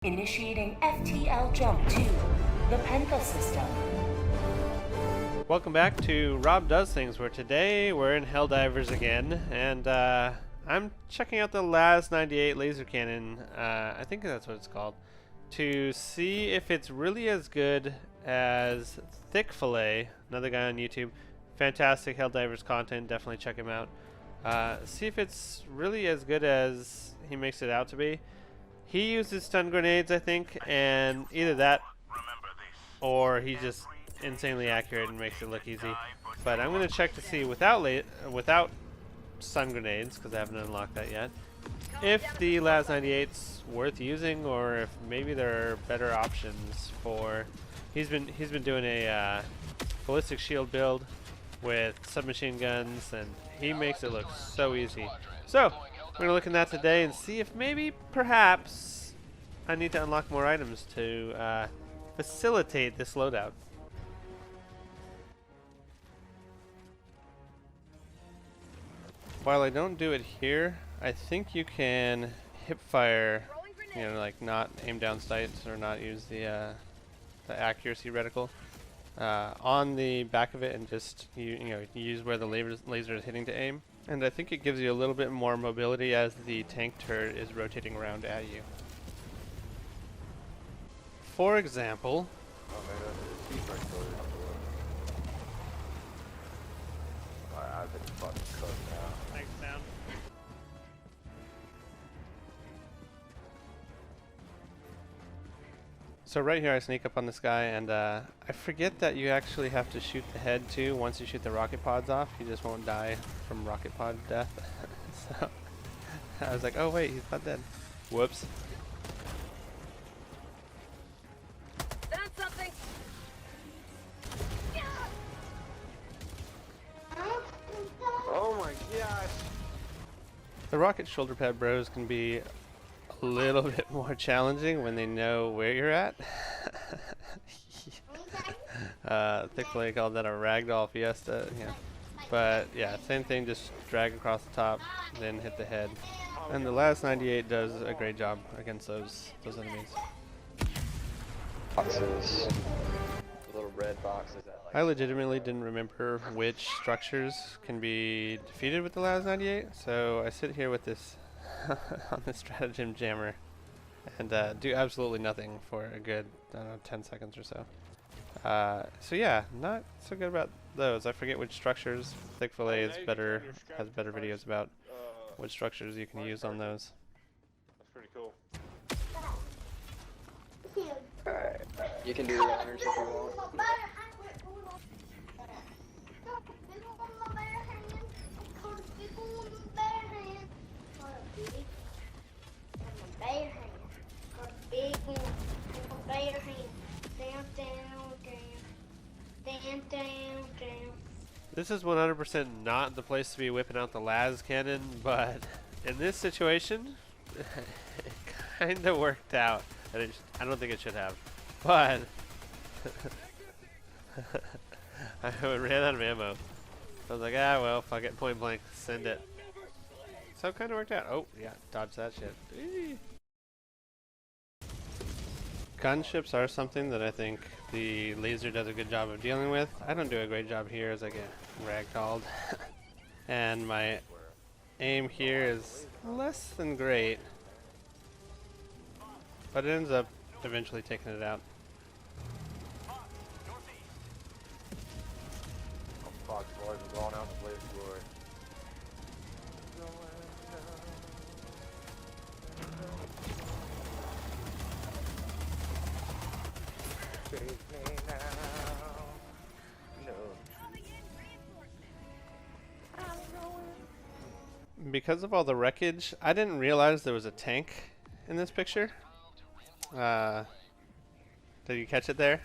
Initiating FTL jump to the Penta system. Welcome back to Rob Does Things, where today we're in Helldivers again, and I'm checking out the LAS-98 laser cannon, I think that's what it's called, to see if it's really as good as ThiccFilA, another guy on YouTube. Fantastic Helldivers content, definitely check him out. See if it's really as good as he makes it out to be. He uses stun grenades, I think, and either that or he's just insanely accurate and makes it look easy. But I'm going to check to see without stun grenades, because I haven't unlocked that yet, if the LAS-98's worth using, or if maybe there are better options for... He's been doing a ballistic shield build with submachine guns, and he makes it look so easy. So we're going to look at that today and see if maybe, perhaps, I need to unlock more items to facilitate this loadout. While I don't do it here, I think you can hip fire, you know, like not aim down sights or not use the accuracy reticle on the back of it, and just use where the laser is hitting to aim. And I think it gives you a little bit more mobility as the tank turret is rotating around at you. For example, thanks, down. So right here I sneak up on this guy, and I forget that you actually have to shoot the head too. Once you shoot the rocket pods off, you just won't die from rocket pod death. So I was like, oh wait, he's not dead. Whoops. That's something. Oh my gosh! The rocket shoulder pad bros can be a little bit more challenging when they know where you're at. ThiccFilA called that a ragdoll fiesta. Yeah. But yeah, same thing, just drag across the top, then hit the head. And the LAS-98 does a great job against those enemies. Boxes. The little red boxes that I legitimately didn't remember which structures can be defeated with the LAS-98, so I sit here with this on this stratagem jammer and do absolutely nothing for a good, I don't know, 10 seconds or so. So yeah, not so good about those. I forget which structures. ThiccFilA is better, has better videos about what structures you can use on those. That's pretty cool. Alright, you can do the honors if you want. This is 100% not the place to be whipping out the las cannon, but in this situation, it kind of worked out. I don't think it should have, but I ran out of ammo. I was like, ah, well, fuck it, point blank, send it. So it kind of worked out. Oh, yeah, dodge that shit. Eee. Gunships are something that I think the laser does a good job of dealing with. I don't do a great job here as I get ragdolled. And my aim here is less than great, but it ends up eventually taking it out. Oh fuck, boys, we're going out in the blaze of glory. Save me now. No. Because of all the wreckage, I didn't realize there was a tank in this picture. Did you catch it there?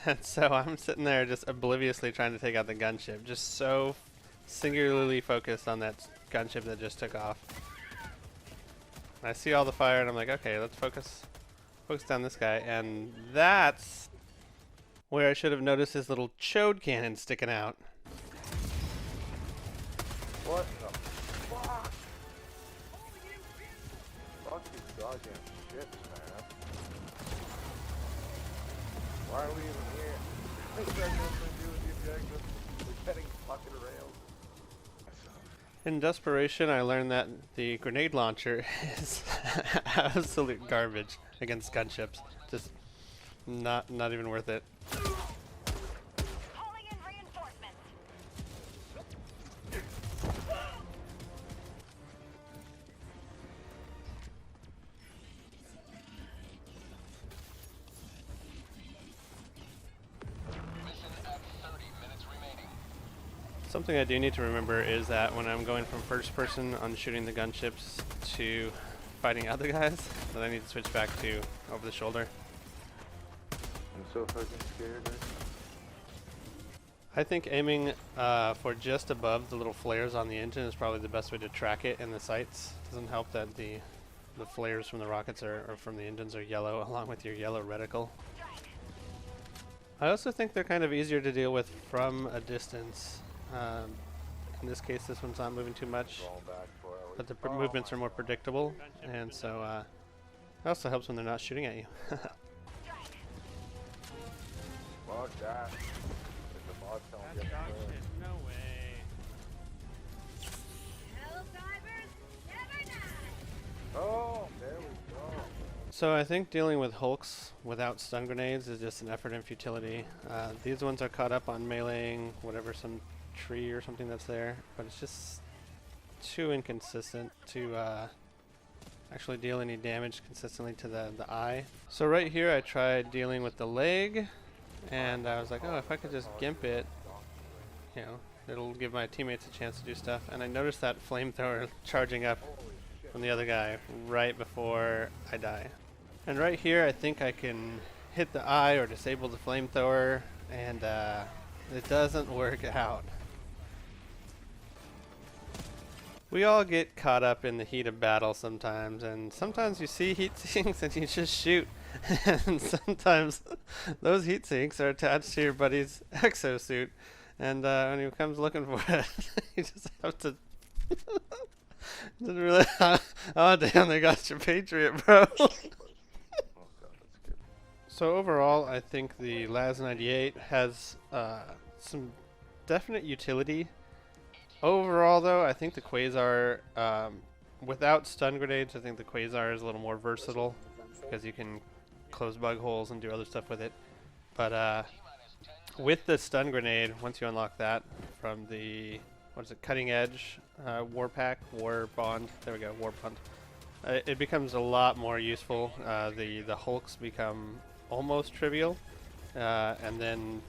And so I'm sitting there just obliviously trying to take out the gunship, just so singularly focused on that gunship that just took off. I see all the fire and I'm like, okay, let's focus down this guy, and that's where I should have noticed his little Chode Cannon sticking out. What the fuck? Fuck you, God. goddamn ships, man. Why are we even here? This has nothing to do with the objective. We're getting fucking railed. In desperation, I learned that the grenade launcher is absolute garbage against gunships. Just not even worth it. Calling in reinforcements. Something I do need to remember is that when I'm going from first person on shooting the gunships to fighting other guys, that I need to switch back to over the shoulder. I'm so fucking scared. I think aiming for just above the little flares on the engine is probably the best way to track it in the sights. Doesn't help that the flares from the rockets or from the engines are yellow along with your yellow reticle. I also think they're kind of easier to deal with from a distance. In this case, this one's not moving too much, but the movements are more predictable, and so it also helps when they're not shooting at you. Fuck that. If the boss don't get through. No way. Hell divers never die. Oh, there we go. So I think dealing with hulks without stun grenades is just an effort and futility. These ones are caught up on meleeing whatever, some tree or something that's there, but it's just too inconsistent to actually deal any damage consistently to the eye. So right here I tried dealing with the leg, and I was like, oh, if I could just gimp it, you know, it'll give my teammates a chance to do stuff. And I noticed that flamethrower charging up from the other guy right before I die. And right here I think I can hit the eye or disable the flamethrower, and it doesn't work out. We all get caught up in the heat of battle sometimes, and sometimes you see heat sinks and you just shoot. And sometimes those heat sinks are attached to your buddy's exo suit, and when he comes looking for it, you just have to really oh damn, they got your Patriot, bro. So overall, I think the LAS-98 has some definite utility. Overall, though, I think the Quasar, without stun grenades, I think the Quasar is a little more versatile because you can close bug holes and do other stuff with it. But with the stun grenade, once you unlock that from the, what is it, cutting edge war bond, there we go, war bond, it becomes a lot more useful. The hulks become almost trivial, and then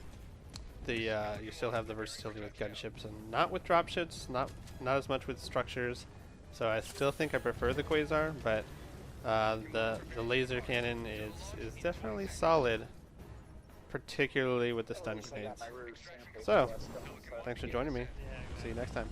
you still have the versatility with gunships and not with dropships, not as much with structures. So I still think I prefer the Quasar, but the laser cannon is definitely solid, particularly with the stun grenades. So thanks for joining me. See you next time.